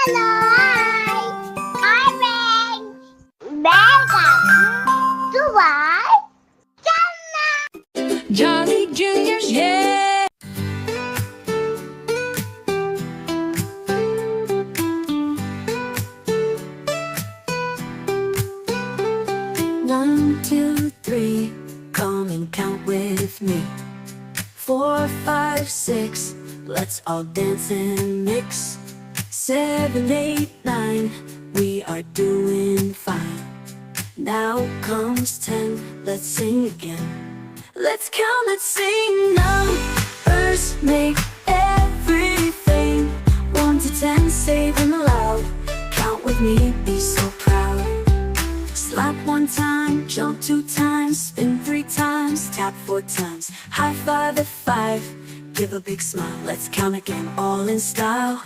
Hello, hi, friends. Welcome to our channel. Jolly Juniors, yeah! One, two, three, come and count with me. 4, 5, 6, let's all dance and mix. 7, 8, 9, we are doing fine. Now comes 10, let's sing again. Let's count, let's sing. Numbers make everything. 1 to 10, say them aloud. Count with me, be so proud. Slap 1 time, jump 2 times, spin 3 times, tap 4 times. High five at 5, give a big smile. Let's count again, all in style.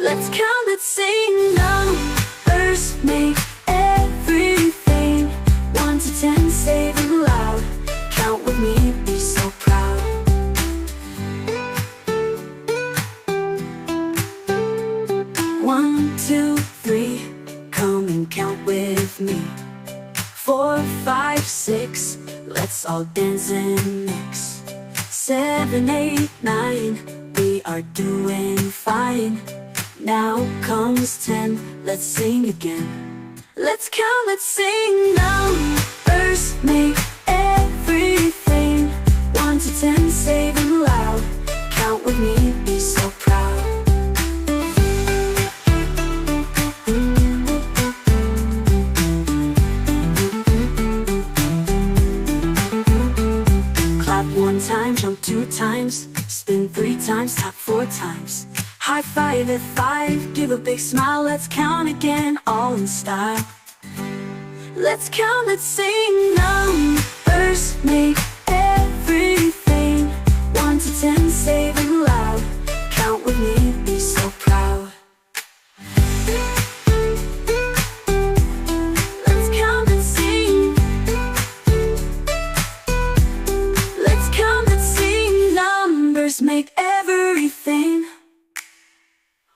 Let's count, let's sing. Numbers make everything. 1 to 10, say them loud. Count with me, be so proud. One, two, three, come and count with me. 4, 5, 6, let's all dance and mix. 7, 8, 9, we are doing fine. Now comes 10, let's sing again. Let's count, let's sing. Numbers make everything. 1 to 10, say them loud. Count with me, be so proud. Clap 1 time, jump 2 times, spin 3 times, tap 4 times. High five at 5, give a big smile. Let's count again, all in style. Let's count, let's sing. Numbers make everything. 1 to 10, say them loud. Count with me, be so proud. Let's count, let's sing. Let's count, let's sing. Numbers make everything.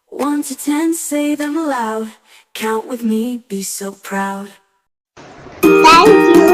1 to 10, say them aloud. Count with me, be so proud. Thank you.